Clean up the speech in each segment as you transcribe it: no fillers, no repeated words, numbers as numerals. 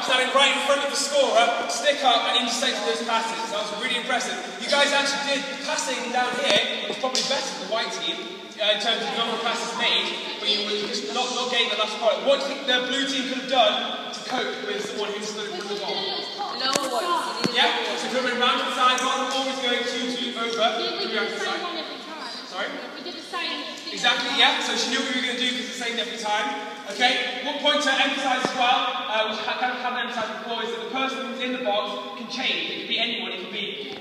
Standing right in front of the scorer, stick up and intercepted those passes. That was really impressive. You guys actually did passing down here was probably better than the white team in terms of number of passes made, but you were just not getting the last part. What do you think the blue team could have done to cope with someone who stood in front of the goal? Lower one. Yeah, so coming round to the side, rather than always going 2-2 over. We did the same one every time. Sorry? We did the same. Exactly, yeah. So she knew what we were going to do because it's the same every time. Okay, one point to emphasise as well, which I haven't emphasised before, is that the person who's in the box can change. It can be anyone, it can be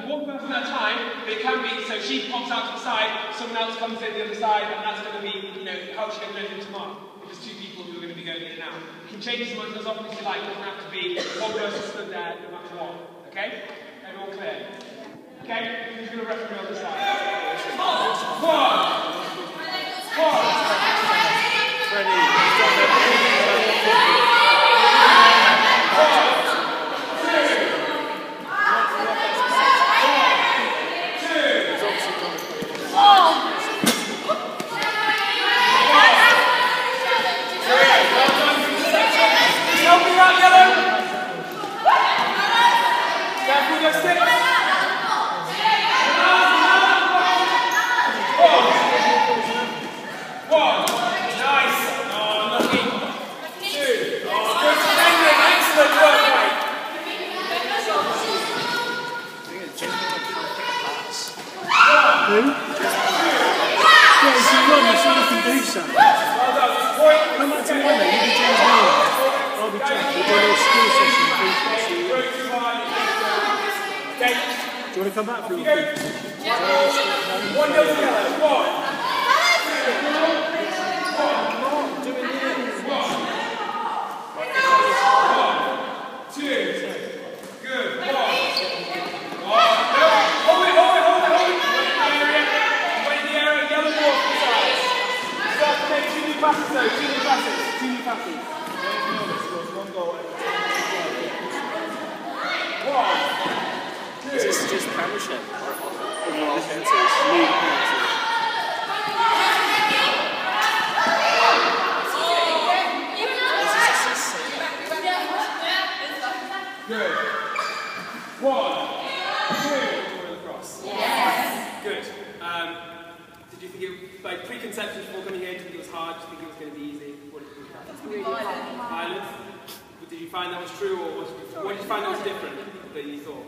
one person at a time, but it can be, so she pops out to the side, someone else comes in the other side, and that's going to be, you know, how she's going to know who to mark. If there's two people who are going to be going in and out. You can change as much as often as you like, it doesn't have to be one person stood there no matter what. Okay? Everyone clear? Okay? Who's going to referee on the side? Do you want to come back for a little bit? 1-0 together. One. Two. Good. One. Hold it. Wait in the area. Yellow ball for the sides. Start to make 2 new passes though. 2 new passes. One goal. Is this just Premiership or overall penalties? Good. 1, 2, across. Yes. Good. Did you think it, like preconceptions before coming here, did you think it was hard? Did you think it was going to be easy? What did you think about it? Really hard. Violence? Did you find that was true, or what did you find that was different than you thought?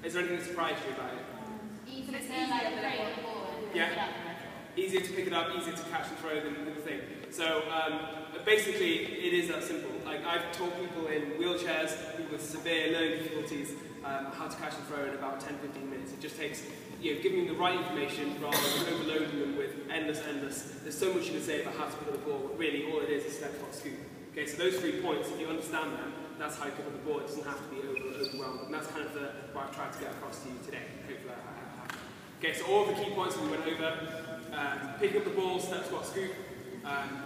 Is there anything that surprised you about it? Yeah? Easier to pick it up, easier to catch and throw than the thing. So basically, it is that simple. Like I've taught people in wheelchairs, people with severe learning difficulties, how to catch and throw in about 10-15 minutes. It just takes giving them the right information rather than overloading them with endless. There's so much you can say about how to pick up the ball, but really all it is step, hop, scoop. Okay, so those 3 points, if you understand them, that's how you pick up the ball. It doesn't have to be overwhelming. And that's kind of what I've tried to get across to you today. Hopefully I have. Okay, so all of the key points that we went over, picking up the ball, step, squat, scoop,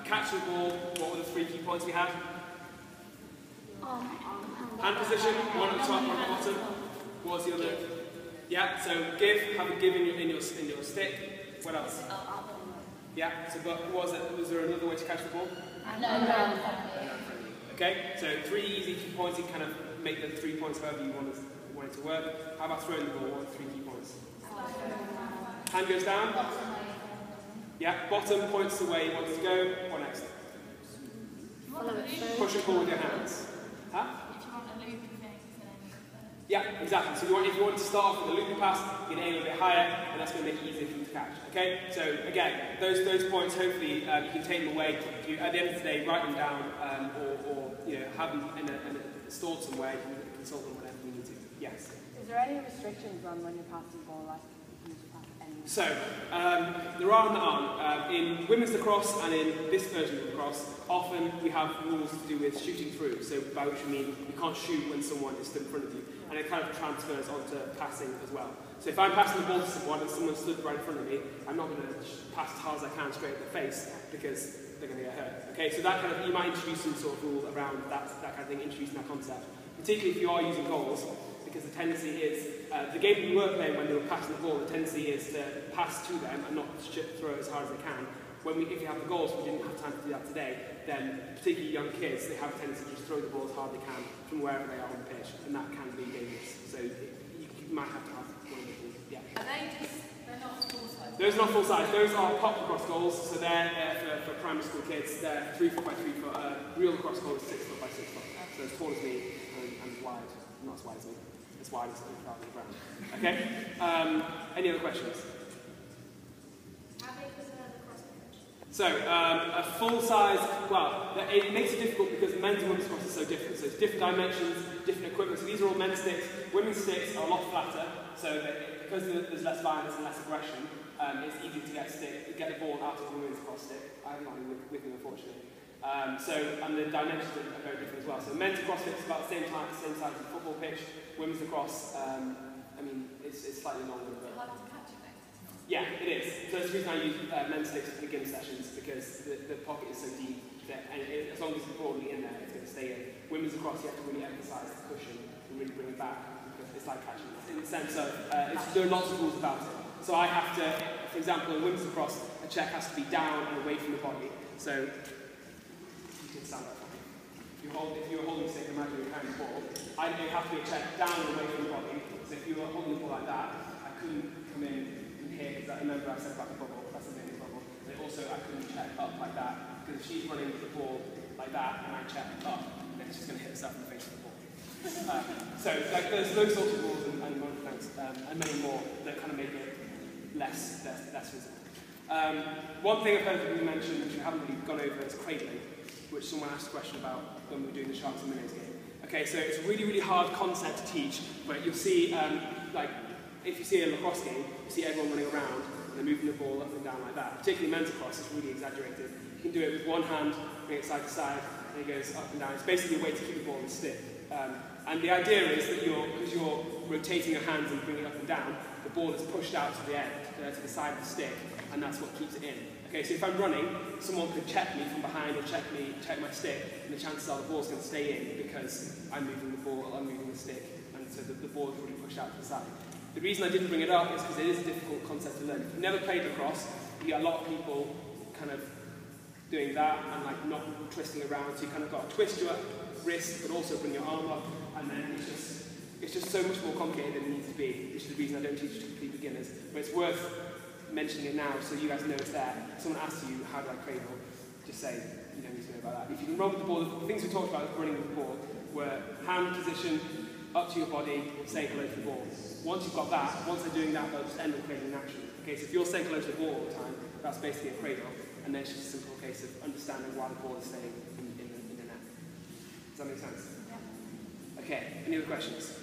catching the ball, what were the 3 key points we had? Hand position, one at the top, one at the bottom. What was the other? Yeah, so have a give in your stick. What else? Yeah, so but was there another way to catch the ball? No. Okay, so 3 easy key points. You kind of make the 3 points however you want it to work. How about throwing the ball? What are the 3 key points? Hand goes down. Yeah, bottom points the way you want it to go. What next? Push and pull with your hands. Huh? If you want a loopy thing, then Yeah, exactly. So if you want to start off with a loopy pass, you can aim a bit higher, and that's going to make it easier for you to catch. Okay? So again, those points, hopefully, you can take them away. You, at the end of the day, write them down, or you know, have them in a stored somewhere. You can consult them whenever you need to. Yes. Is there any restrictions on when you're passing the ball, like if you pass any? So, there are and there aren't. In women's lacrosse and in this version of lacrosse, often we have rules to do with shooting through, so by which we mean you can't shoot when someone is stood in front of you, and it kind of transfers onto passing as well. So if I'm passing the ball to someone and someone stood right in front of me, I'm not going to pass as hard as I can straight at their face, because they're going to get hurt. Okay, so that kind of, you might introduce some sort of rule around that kind of thing, introducing that concept, particularly if you are using goals, because the tendency is, the game we were playing when they were passing the ball, the tendency is to pass to them and not throw as hard as they can. If you have the goals, we didn't have time to do that today, then particularly young kids, they have a tendency to just throw the ball as hard as they can from wherever they are on the pitch, and that can be dangerous. So you might have to have one of the, yeah. Are they just, they're not full size? Those are not full size, those are pop lacrosse goals, so they're for primary school kids, they're 3 foot by 3 foot, real lacrosse goal is 6 foot by 6 foot, so as tall as me and wide, not as wide as me. As wide as the ground. Okay? Any other questions? How big was the cross pitch? So, a full size, well, it makes it difficult because men's and women's cross is so different. So it's different dimensions, different equipment. So these are all men's sticks. Women's sticks are a lot flatter, so that because there's less violence and less aggression, it's easier to get the ball out of the women's cross stick. I haven't got any with me, unfortunately. And the dimensions are very different as well. So men's lacrosse is about the same size as the football pitch. Women's lacrosse, I mean, it's slightly longer. But Hard to catch it. yeah, it is. So that's the reason I use men's sticks for beginner sessions, because the pocket is so deep that as long as it's broadly in there, it's going to stay in. Women's lacrosse, you have to really emphasise the cushion and really bring it back, because it's like catching it. In the sense of, there are lots of rules about it. So I have to, for example, in women's lacrosse, a check has to be down and away from the body. So stand up. If you were holding the stick, imagine you're carrying the ball, it would have to be a check down and away from the body. So if you were holding the ball like that, I couldn't come in here, because remember I said about the bubble, that's the main bubble. But also I couldn't check up like that, because if she's running the ball like that and I check up, then she's going to hit herself in the face with the ball. So like, there's those sorts of rules and many more that kind of make it less visible. One thing I've heard people mention, which we haven't really gone over, is cradling, which someone asked a question about when we were doing the Sharks and Minnows game. Okay, so it's a really, really hard concept to teach, but you'll see, like, if you see a lacrosse game, you see everyone running around, and they're moving the ball up and down like that. Particularly men's lacrosse, it's really exaggerated. You can do it with one hand, bring it side to side, and it goes up and down. It's basically a way to keep the ball on the stick. And the idea is that because you're rotating your hands and bringing it up and down, the ball is pushed out to the end, to the side of the stick, and that's what keeps it in. Okay, so if I'm running, someone could check me from behind or check my stick, and the chances are the ball's going to stay in because I'm moving the ball, I'm moving the stick, and so the ball is really pushed out to the side. The reason I didn't bring it up is because it is a difficult concept to learn. If you've never played lacrosse, you get a lot of people kind of doing that and like not twisting around, so you kind of got to twist your wrist, but also bring your arm up, and then it's just so much more complicated than it needs to be, which is the reason I don't teach to complete beginners. But it's worth mentioning it now so you guys know it's there. If someone asks you, how do I cradle? Just say, you don't need to know about that. If you can run with the ball, the things we talked about running with the ball were hand position, up to your body, saying hello to the ball. Once you've got that, once they're doing that, they'll just end up cradling naturally. Okay, so if you're saying hello to the ball all the time, that's basically a cradle, and then it's just a simple case of understanding why the ball is staying in the net. Does that make sense? Yeah. Okay, any other questions?